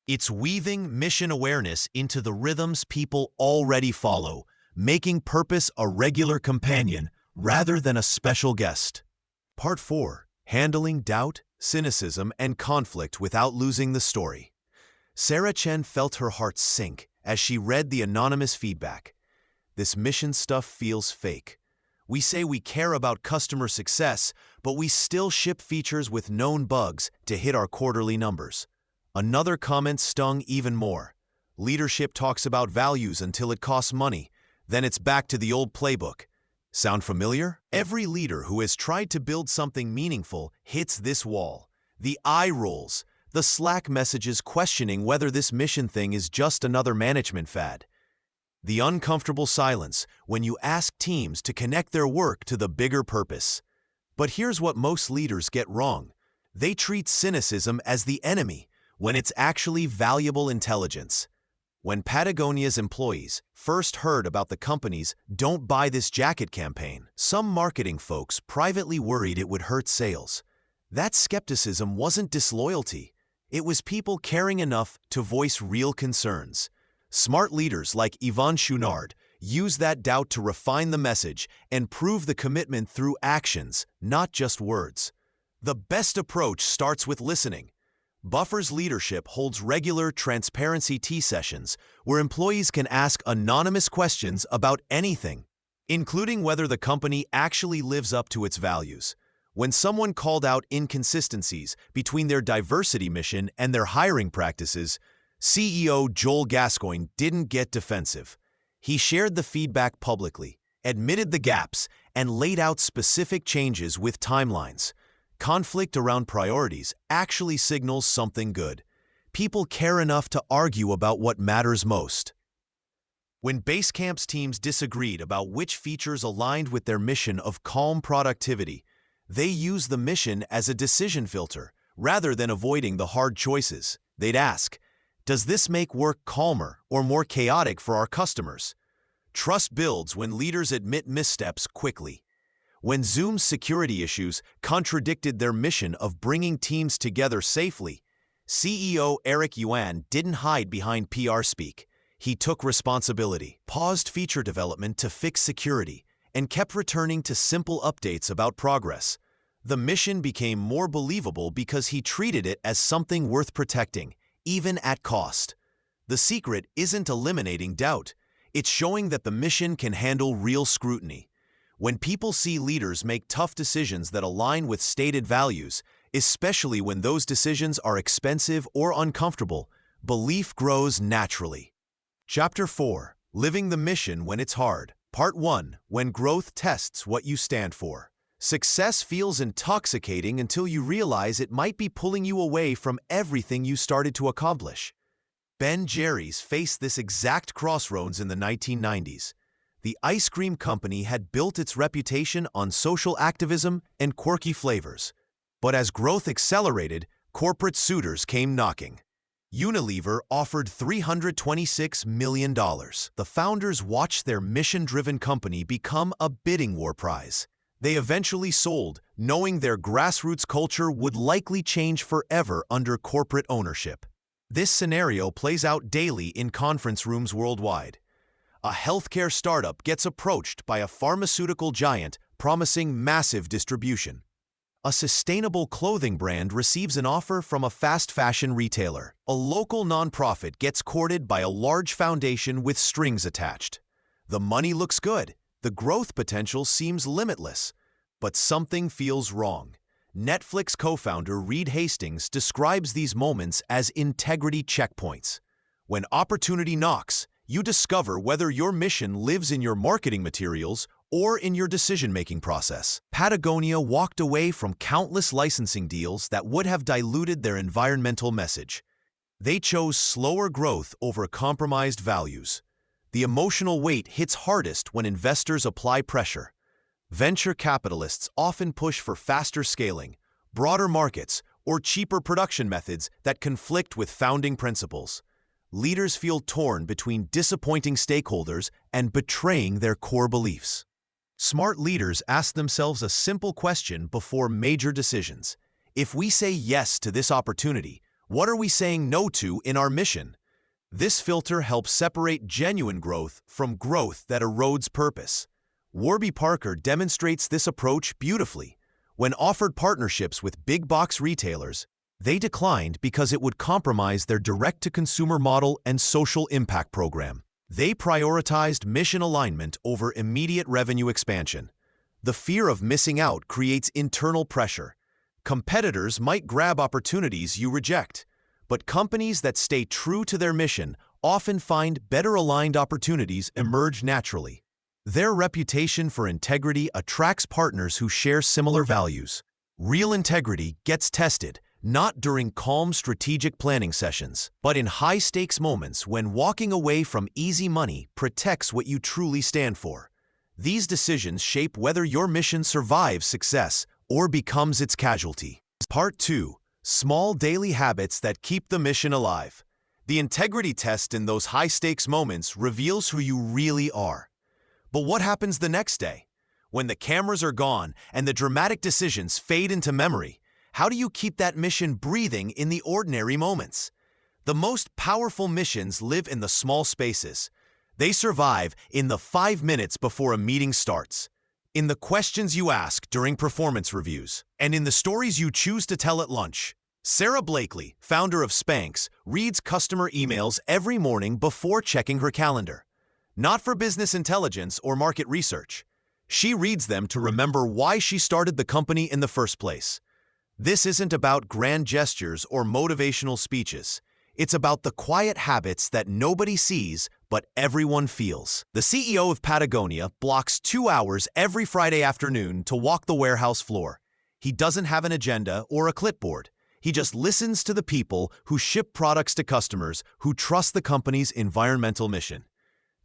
It's weaving mission awareness into the rhythms people already follow, making purpose a regular companion rather than a special guest. Part 4. Handling doubt, cynicism, and conflict without losing the story. Sarah Chen felt her heart sink as she read the anonymous feedback. This mission stuff feels fake. We say we care about customer success, but we still ship features with known bugs to hit our quarterly numbers. Another comment stung even more. Leadership talks about values until it costs money. Then it's back to the old playbook. Sound familiar? Every leader who has tried to build something meaningful hits this wall. The eye rolls, the Slack messages questioning whether this mission thing is just another management fad. The uncomfortable silence when you ask teams to connect their work to the bigger purpose. But here's what most leaders get wrong. They treat cynicism as the enemy when it's actually valuable intelligence. When Patagonia's employees first heard about the company's "Don't Buy This Jacket" campaign, some marketing folks privately worried it would hurt sales. That skepticism wasn't disloyalty. It was people caring enough to voice real concerns. Smart leaders like Yvonne Chouinard use that doubt to refine the message and prove the commitment through actions, not just words. The best approach starts with listening. Buffer's leadership holds regular transparency tea sessions where employees can ask anonymous questions about anything, including whether the company actually lives up to its values. When someone called out inconsistencies between their diversity mission and their hiring practices, CEO Joel Gascoigne didn't get defensive. He shared the feedback publicly, admitted the gaps, and laid out specific changes with timelines. Conflict around priorities actually signals something good. People care enough to argue about what matters most. When Basecamp's teams disagreed about which features aligned with their mission of calm productivity, they used the mission as a decision filter, rather than avoiding the hard choices. They'd ask, does this make work calmer or more chaotic for our customers? Trust builds when leaders admit missteps quickly. When Zoom's security issues contradicted their mission of bringing teams together safely, CEO Eric Yuan didn't hide behind PR speak. He took responsibility, paused feature development to fix security, and kept returning to simple updates about progress. The mission became more believable because he treated it as something worth protecting, even at cost. The secret isn't eliminating doubt. It's showing that the mission can handle real scrutiny. When people see leaders make tough decisions that align with stated values, especially when those decisions are expensive or uncomfortable, belief grows naturally. Chapter 4. Living the Mission When It's Hard. Part 1. When Growth Tests What You Stand For. Success feels intoxicating until you realize it might be pulling you away from everything you started to accomplish. Ben Jerry's faced this exact crossroads in the 1990s. The ice cream company had built its reputation on social activism and quirky flavors. But as growth accelerated, corporate suitors came knocking. Unilever offered $326 million. The founders watched their mission-driven company become a bidding war prize. They eventually sold, knowing their grassroots culture would likely change forever under corporate ownership. This scenario plays out daily in conference rooms worldwide. A healthcare startup gets approached by a pharmaceutical giant promising massive distribution. A sustainable clothing brand receives an offer from a fast fashion retailer. A local nonprofit gets courted by a large foundation with strings attached. The money looks good. The growth potential seems limitless. But something feels wrong. Netflix co-founder Reed Hastings describes these moments as integrity checkpoints. When opportunity knocks, you discover whether your mission lives in your marketing materials or in your decision-making process. Patagonia walked away from countless licensing deals that would have diluted their environmental message. They chose slower growth over compromised values. The emotional weight hits hardest when investors apply pressure. Venture capitalists often push for faster scaling, broader markets, or cheaper production methods that conflict with founding principles. Leaders feel torn between disappointing stakeholders and betraying their core beliefs. Smart leaders ask themselves a simple question before major decisions. If we say yes to this opportunity, what are we saying no to in our mission? This filter helps separate genuine growth from growth that erodes purpose. Warby Parker demonstrates this approach beautifully. When offered partnerships with big-box retailers, they declined because it would compromise their direct-to-consumer model and social impact program. They prioritized mission alignment over immediate revenue expansion. The fear of missing out creates internal pressure. Competitors might grab opportunities you reject. But companies that stay true to their mission often find better-aligned opportunities emerge naturally. Their reputation for integrity attracts partners who share similar values. Real integrity gets tested, not during calm strategic planning sessions, but in high-stakes moments when walking away from easy money protects what you truly stand for. These decisions shape whether your mission survives success or becomes its casualty. Part 2. Small daily habits that keep the mission alive. The integrity test in those high-stakes moments reveals who you really are. But what happens the next day? When the cameras are gone and the dramatic decisions fade into memory, how do you keep that mission breathing in the ordinary moments? The most powerful missions live in the small spaces. They survive in the 5 minutes before a meeting starts, in the questions you ask during performance reviews, and in the stories you choose to tell at lunch. Sarah Blakely, founder of Spanx, reads customer emails every morning before checking her calendar. Not for business intelligence or market research. She reads them to remember why she started the company in the first place. This isn't about grand gestures or motivational speeches. It's about the quiet habits that nobody sees but everyone feels. The CEO of Patagonia blocks 2 hours every Friday afternoon to walk the warehouse floor. He doesn't have an agenda or a clipboard. He just listens to the people who ship products to customers who trust the company's environmental mission.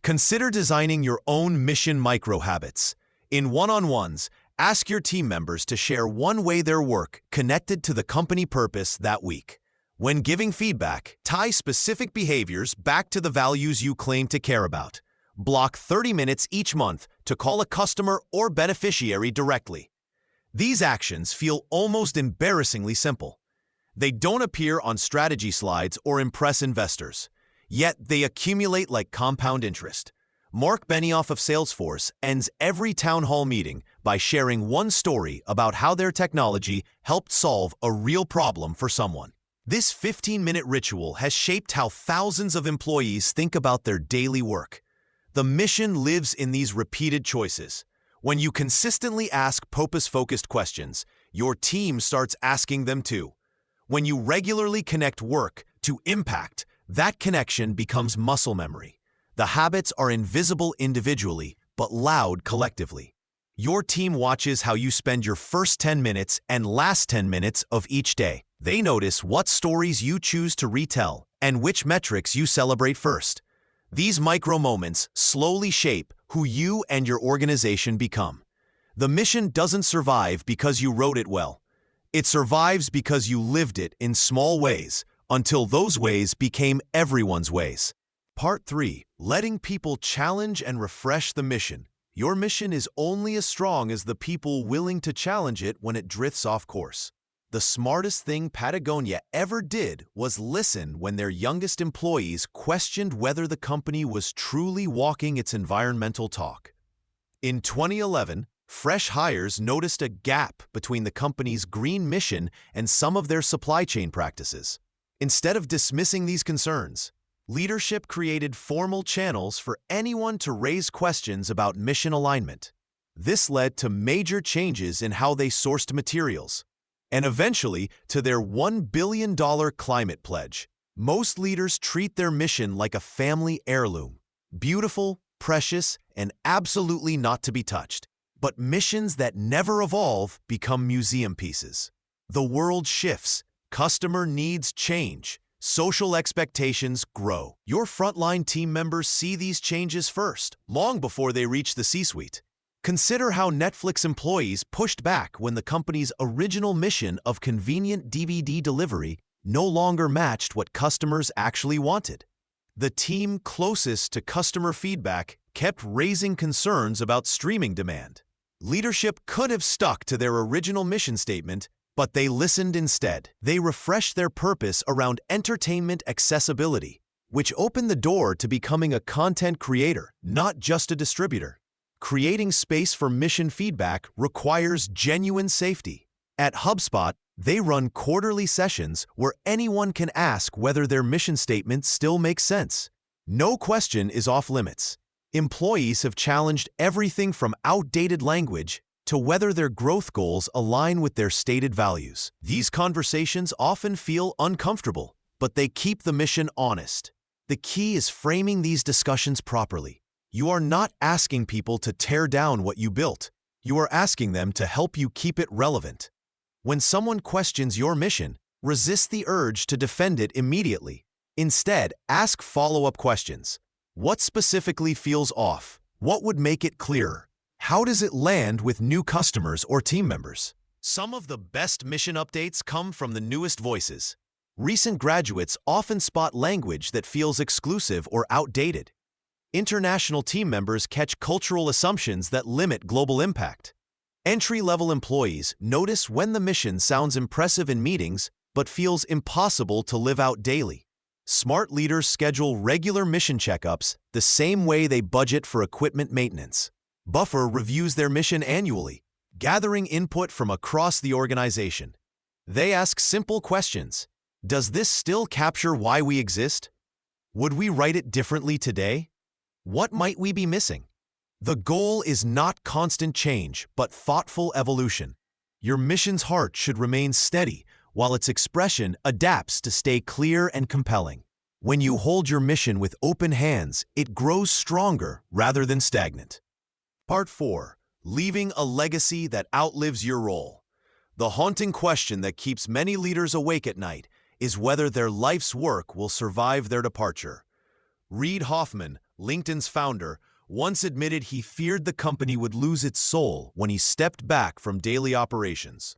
Consider designing your own mission micro-habits. In one-on-ones, ask your team members to share one way their work connected to the company purpose that week. When giving feedback, tie specific behaviors back to the values you claim to care about. Block 30 minutes each month to call a customer or beneficiary directly. These actions feel almost embarrassingly simple. They don't appear on strategy slides or impress investors, yet they accumulate like compound interest. Mark Benioff of Salesforce ends every town hall meeting by sharing one story about how their technology helped solve a real problem for someone. This 15-minute ritual has shaped how thousands of employees think about their daily work. The mission lives in these repeated choices. When you consistently ask purpose-focused questions, your team starts asking them too. When you regularly connect work to impact, that connection becomes muscle memory. The habits are invisible individually, but loud collectively. Your team watches how you spend your first 10 minutes and last 10 minutes of each day. They notice what stories you choose to retell and which metrics you celebrate first. These micro moments slowly shape who you and your organization become. The mission doesn't survive because you wrote it well. It survives because you lived it in small ways, until those ways became everyone's ways. Part 3. Letting people challenge and refresh the mission. Your mission is only as strong as the people willing to challenge it when it drifts off course. The smartest thing Patagonia ever did was listen when their youngest employees questioned whether the company was truly walking its environmental talk. In 2011, fresh hires noticed a gap between the company's green mission and some of their supply chain practices. Instead of dismissing these concerns, leadership created formal channels for anyone to raise questions about mission alignment. This led to major changes in how they sourced materials, and eventually to their $1 billion climate pledge. Most leaders treat their mission like a family heirloom, beautiful, precious, and absolutely not to be touched. But missions that never evolve become museum pieces. The world shifts, customer needs change, social expectations grow. Your frontline team members see these changes first, long before they reach the C-suite. Consider how Netflix employees pushed back when the company's original mission of convenient DVD delivery no longer matched what customers actually wanted. The team closest to customer feedback kept raising concerns about streaming demand. Leadership could have stuck to their original mission statement, but they listened instead. They refreshed their purpose around entertainment accessibility, which opened the door to becoming a content creator, not just a distributor. Creating space for mission feedback requires genuine safety. At HubSpot, they run quarterly sessions where anyone can ask whether their mission statement still makes sense. No question is off limits. Employees have challenged everything from outdated language to whether their growth goals align with their stated values. These conversations often feel uncomfortable, but they keep the mission honest. The key is framing these discussions properly. You are not asking people to tear down what you built. You are asking them to help you keep it relevant. When someone questions your mission, resist the urge to defend it immediately. Instead, ask follow-up questions. What specifically feels off? What would make it clearer? How does it land with new customers or team members? Some of the best mission updates come from the newest voices. Recent graduates often spot language that feels exclusive or outdated. International team members catch cultural assumptions that limit global impact. Entry-level employees notice when the mission sounds impressive in meetings but feels impossible to live out daily. Smart leaders schedule regular mission checkups the same way they budget for equipment maintenance. Buffer reviews their mission annually, gathering input from across the organization. They ask simple questions. Does this still capture why we exist? Would we write it differently today? What might we be missing? The goal is not constant change, but thoughtful evolution. Your mission's heart should remain steady, while its expression adapts to stay clear and compelling. When you hold your mission with open hands, it grows stronger rather than stagnant. Part 4. Leaving a legacy that outlives your role. The haunting question that keeps many leaders awake at night is whether their life's work will survive their departure. Reid Hoffman, LinkedIn's founder, once admitted he feared the company would lose its soul when he stepped back from daily operations.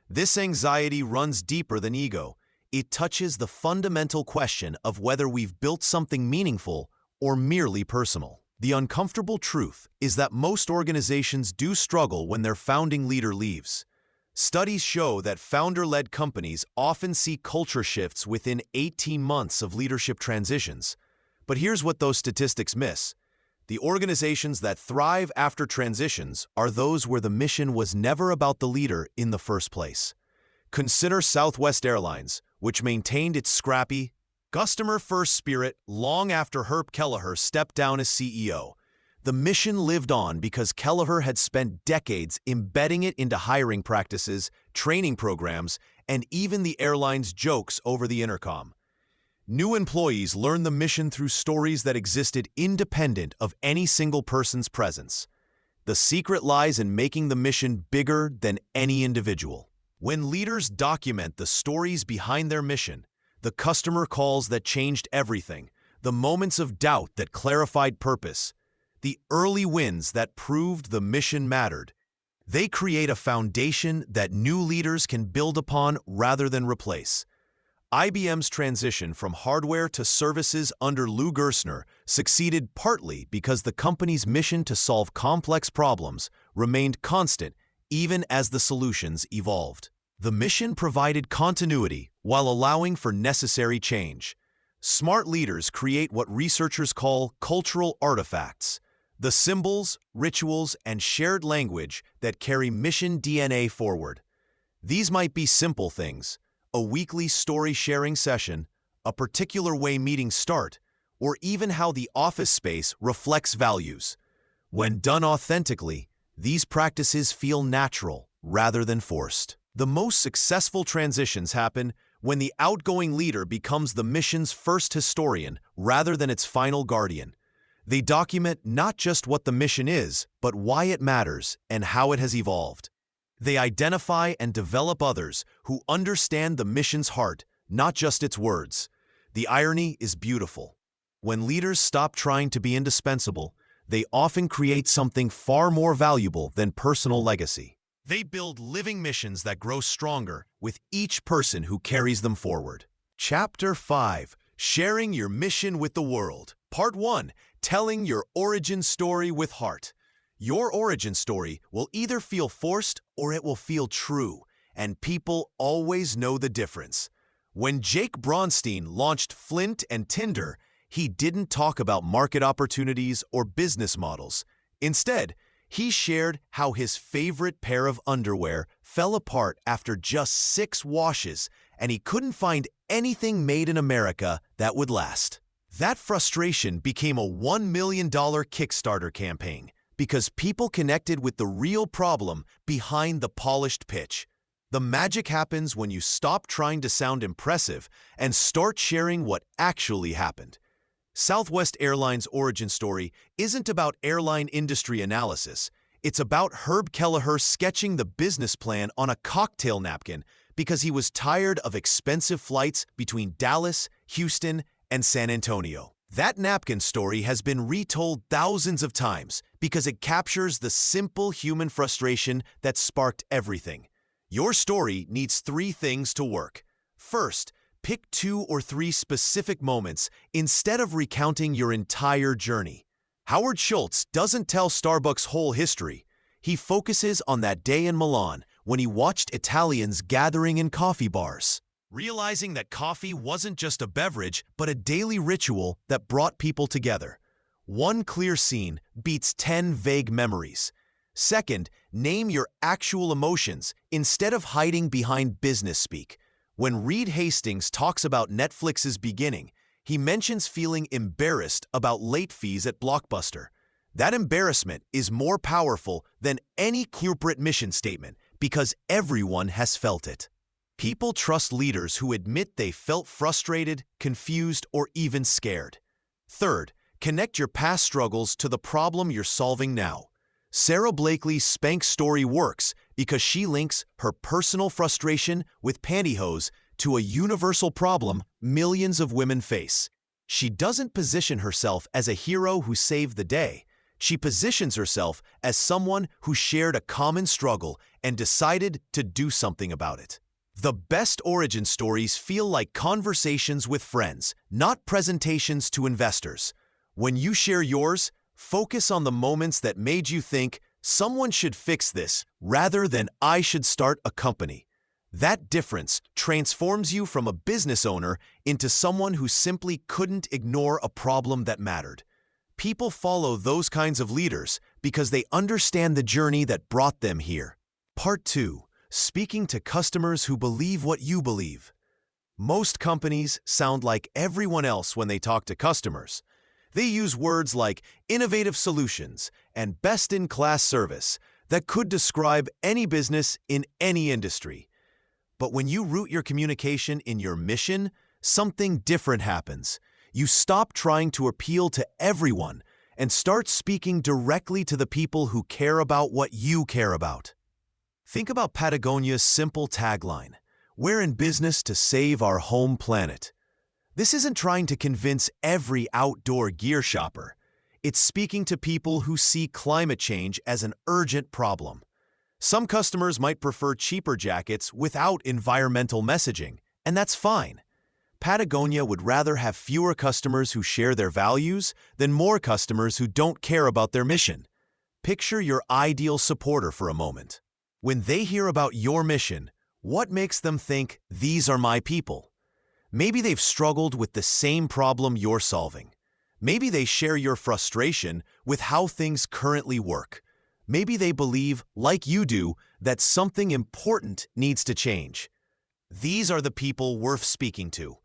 This anxiety runs deeper than ego. It touches the fundamental question of whether we've built something meaningful or merely personal. The uncomfortable truth is that most organizations do struggle when their founding leader leaves. Studies show that founder-led companies often see culture shifts within 18 months of leadership transitions. But here's what those statistics miss. The organizations that thrive after transitions are those where the mission was never about the leader in the first place. Consider Southwest Airlines, which maintained its scrappy, customer-first spirit long after Herb Kelleher stepped down as CEO. The mission lived on because Kelleher had spent decades embedding it into hiring practices, training programs, and even the airline's jokes over the intercom. New employees learned the mission through stories that existed independent of any single person's presence. The secret lies in making the mission bigger than any individual. When leaders document the stories behind their mission, the customer calls that changed everything, the moments of doubt that clarified purpose, the early wins that proved the mission mattered, they create a foundation that new leaders can build upon rather than replace. IBM's transition from hardware to services under Lou Gerstner succeeded partly because the company's mission to solve complex problems remained constant even as the solutions evolved. The mission provided continuity while allowing for necessary change. Smart leaders create what researchers call cultural artifacts, the symbols, rituals, and shared language that carry mission DNA forward. These might be simple things: a weekly story-sharing session, a particular way meetings start, or even how the office space reflects values. When done authentically, these practices feel natural rather than forced. The most successful transitions happen when the outgoing leader becomes the mission's first historian rather than its final guardian. They document not just what the mission is, but why it matters and how it has evolved. They identify and develop others who understand the mission's heart, not just its words. The irony is beautiful. When leaders stop trying to be indispensable, they often create something far more valuable than personal legacy. They build living missions that grow stronger with each person who carries them forward. Chapter 5: Sharing Your Mission with the World. Part 1: Telling Your Origin Story with Heart. Your origin story will either feel forced or it will feel true, and people always know the difference. When Jake Bronstein launched Flint and Tinder, he didn't talk about market opportunities or business models. Instead, he shared how his favorite pair of underwear fell apart after just 6 washes, and he couldn't find anything made in America that would last. That frustration became a $1 million Kickstarter campaign, because people connected with the real problem behind the polished pitch. The magic happens when you stop trying to sound impressive and start sharing what actually happened. Southwest Airlines' origin story isn't about airline industry analysis. It's about Herb Kelleher sketching the business plan on a cocktail napkin because he was tired of expensive flights between Dallas, Houston, and San Antonio. That napkin story has been retold thousands of times because it captures the simple human frustration that sparked everything. Your story needs 3 things to work. First, pick 2 or 3 specific moments instead of recounting your entire journey. Howard Schultz doesn't tell Starbucks' whole history. He focuses on that day in Milan when he watched Italians gathering in coffee bars, realizing that coffee wasn't just a beverage, but a daily ritual that brought people together. One clear scene beats 10 vague memories. Second, name your actual emotions instead of hiding behind business speak. When Reed Hastings talks about Netflix's beginning, he mentions feeling embarrassed about late fees at Blockbuster. That embarrassment is more powerful than any corporate mission statement because everyone has felt it. People trust leaders who admit they felt frustrated, confused, or even scared. Third, connect your past struggles to the problem you're solving now. Sarah Blakely's Spanx story works because she links her personal frustration with pantyhose to a universal problem millions of women face. She doesn't position herself as a hero who saved the day. She positions herself as someone who shared a common struggle and decided to do something about it. The best origin stories feel like conversations with friends, not presentations to investors. When you share yours, focus on the moments that made you think, someone should fix this, rather than I should start a company. That difference transforms you from a business owner into someone who simply couldn't ignore a problem that mattered. People follow those kinds of leaders because they understand the journey that brought them here. Part 2. Speaking to customers who believe what you believe. Most companies sound like everyone else when they talk to customers. They use words like innovative solutions and best-in-class service that could describe any business in any industry. But when you root your communication in your mission, something different happens. You stop trying to appeal to everyone and start speaking directly to the people who care about what you care about. Think about Patagonia's simple tagline, "We're in business to save our home planet." This isn't trying to convince every outdoor gear shopper. It's speaking to people who see climate change as an urgent problem. Some customers might prefer cheaper jackets without environmental messaging, and that's fine. Patagonia would rather have fewer customers who share their values than more customers who don't care about their mission. Picture your ideal supporter for a moment. When they hear about your mission, what makes them think, these are my people? Maybe they've struggled with the same problem you're solving. Maybe they share your frustration with how things currently work. Maybe they believe, like you do, that something important needs to change. These are the people worth speaking to.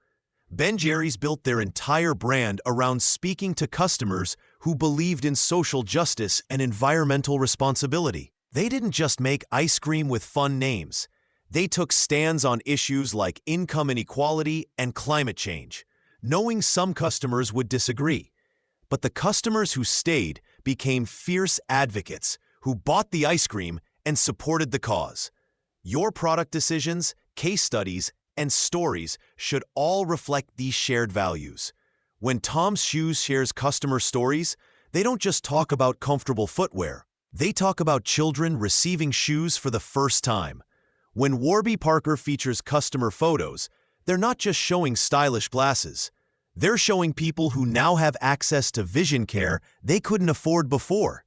Ben Jerry's built their entire brand around speaking to customers who believed in social justice and environmental responsibility. They didn't just make ice cream with fun names. They took stands on issues like income inequality and climate change, knowing some customers would disagree. But the customers who stayed became fierce advocates who bought the ice cream and supported the cause. Your product decisions, case studies, and stories should all reflect these shared values. When Tom's Shoes shares customer stories, they don't just talk about comfortable footwear. They talk about children receiving shoes for the first time. When Warby Parker features customer photos, they're not just showing stylish glasses. They're showing people who now have access to vision care they couldn't afford before.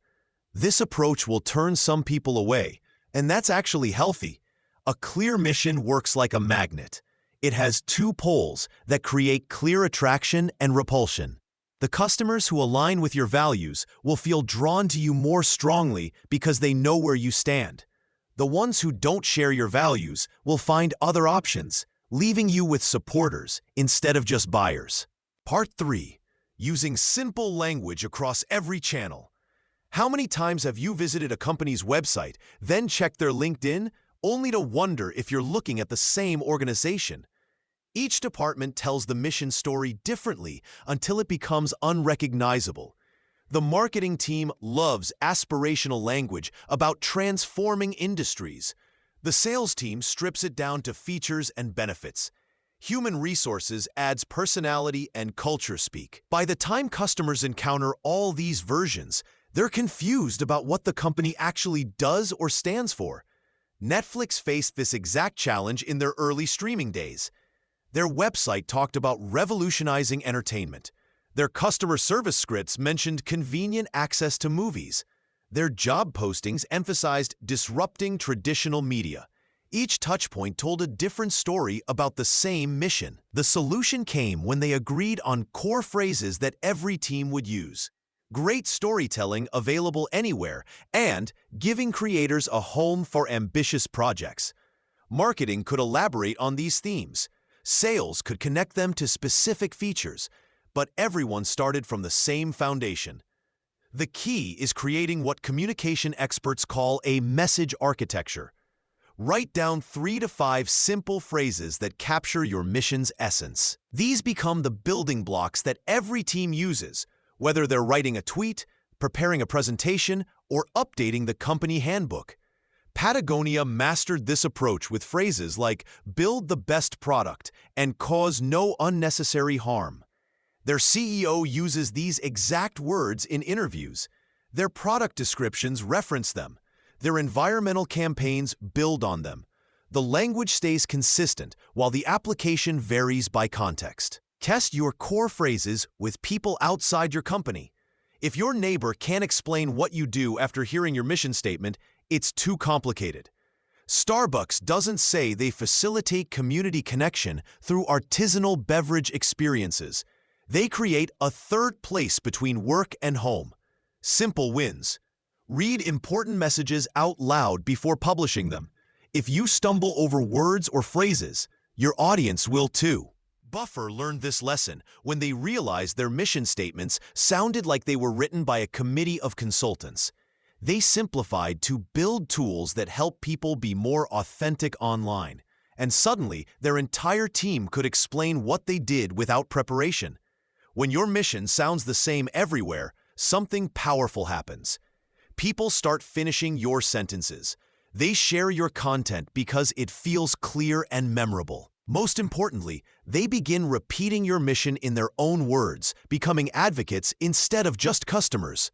This approach will turn some people away, and that's actually healthy. A clear mission works like a magnet. It has two poles that create clear attraction and repulsion. The customers who align with your values will feel drawn to you more strongly because they know where you stand. The ones who don't share your values will find other options, leaving you with supporters instead of just buyers. Part 3. Using simple language across every channel. How many times have you visited a company's website, then checked their LinkedIn, only to wonder if you're looking at the same organization? Each department tells the mission story differently until it becomes unrecognizable. The marketing team loves aspirational language about transforming industries. The sales team strips it down to features and benefits. Human resources adds personality and culture speak. By the time customers encounter all these versions, they're confused about what the company actually does or stands for. Netflix faced this exact challenge in their early streaming days. Their website talked about revolutionizing entertainment. Their customer service scripts mentioned convenient access to movies. Their job postings emphasized disrupting traditional media. Each touchpoint told a different story about the same mission. The solution came when they agreed on core phrases that every team would use. Great storytelling available anywhere, and giving creators a home for ambitious projects. Marketing could elaborate on these themes. Sales could connect them to specific features, but everyone started from the same foundation. The key is creating what communication experts call a message architecture. Write down 3 to 5 simple phrases that capture your mission's essence. These become the building blocks that every team uses, whether they're writing a tweet, preparing a presentation, or updating the company handbook. Patagonia mastered this approach with phrases like "build the best product" and "cause no unnecessary harm." Their CEO uses these exact words in interviews. Their product descriptions reference them. Their environmental campaigns build on them. The language stays consistent while the application varies by context. Test your core phrases with people outside your company. If your neighbor can't explain what you do after hearing your mission statement, it's too complicated. Starbucks doesn't say they facilitate community connection through artisanal beverage experiences. They create a third place between work and home. Simple wins. Read important messages out loud before publishing them. If you stumble over words or phrases, your audience will too. Buffer learned this lesson when they realized their mission statements sounded like they were written by a committee of consultants. They simplified to build tools that help people be more authentic online, and suddenly their entire team could explain what they did without preparation. When your mission sounds the same everywhere, something powerful happens. People start finishing your sentences. They share your content because it feels clear and memorable. Most importantly, they begin repeating your mission in their own words, becoming advocates instead of just customers.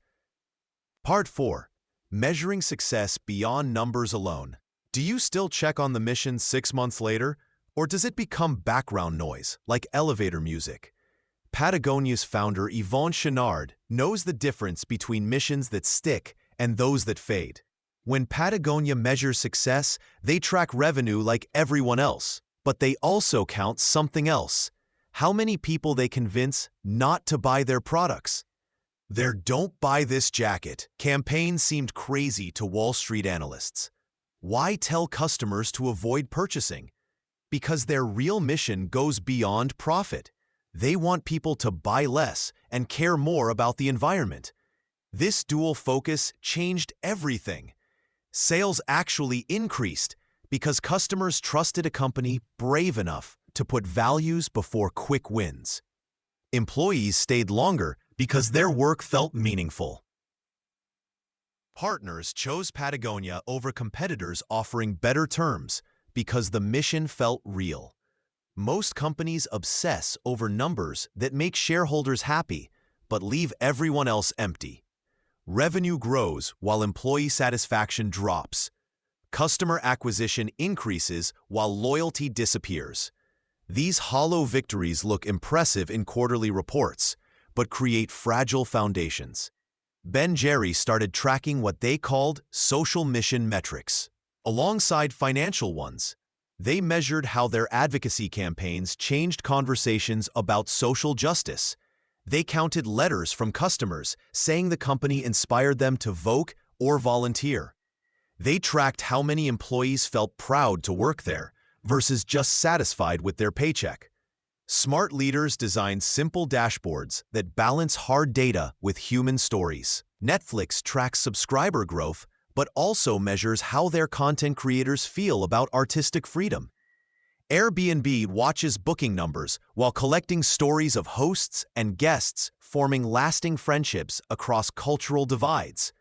Part 4. Measuring success beyond numbers alone. Do you still check on the mission 6 months later, or does it become background noise, like elevator music? Patagonia's founder Yvon Chouinard knows the difference between missions that stick and those that fade. When Patagonia measures success, they track revenue like everyone else, but they also count something else: how many people they convince not to buy their products. Their "don't buy this jacket" campaign seemed crazy to Wall Street analysts. Why tell customers to avoid purchasing? Because their real mission goes beyond profit. They want people to buy less and care more about the environment. This dual focus changed everything. Sales actually increased because customers trusted a company brave enough to put values before quick wins. Employees stayed longer because their work felt meaningful. Partners chose Patagonia over competitors offering better terms because the mission felt real. Most companies obsess over numbers that make shareholders happy but leave everyone else empty. Revenue grows while employee satisfaction drops. Customer acquisition increases while loyalty disappears. These hollow victories look impressive in quarterly reports, but create fragile foundations. Ben Jerry started tracking what they called social mission metrics, alongside financial ones. They measured how their advocacy campaigns changed conversations about social justice. They counted letters from customers saying the company inspired them to vote or volunteer. They tracked how many employees felt proud to work there versus just satisfied with their paycheck. Smart leaders designed simple dashboards that balance hard data with human stories. Netflix tracks subscriber growth, but also measures how their content creators feel about artistic freedom. Airbnb watches booking numbers while collecting stories of hosts and guests, forming lasting friendships across cultural divides.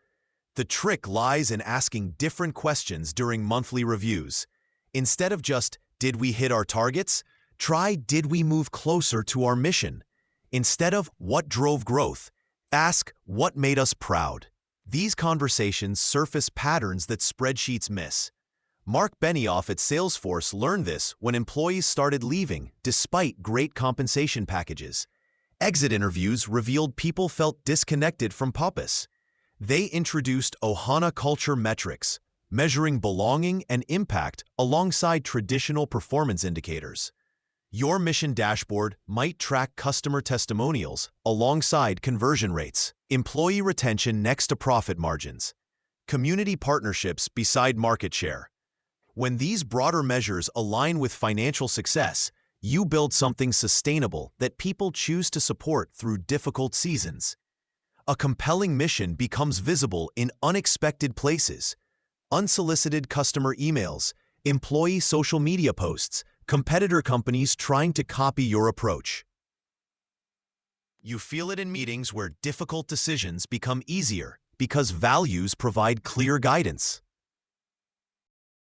The trick lies in asking different questions during monthly reviews. Instead of just, "Did we hit our targets?" try, "Did we move closer to our mission?" Instead of "What drove growth?" ask, "What made us proud?" These conversations surface patterns that spreadsheets miss. Mark Benioff at Salesforce learned this when employees started leaving despite great compensation packages. Exit interviews revealed people felt disconnected from purpose. They introduced Ohana culture metrics, measuring belonging and impact alongside traditional performance indicators. Your mission dashboard might track customer testimonials alongside conversion rates, employee retention next to profit margins, community partnerships beside market share. When these broader measures align with financial success, you build something sustainable that people choose to support through difficult seasons. A compelling mission becomes visible in unexpected places: unsolicited customer emails, employee social media posts, competitor companies trying to copy your approach. You feel it in meetings where difficult decisions become easier because values provide clear guidance.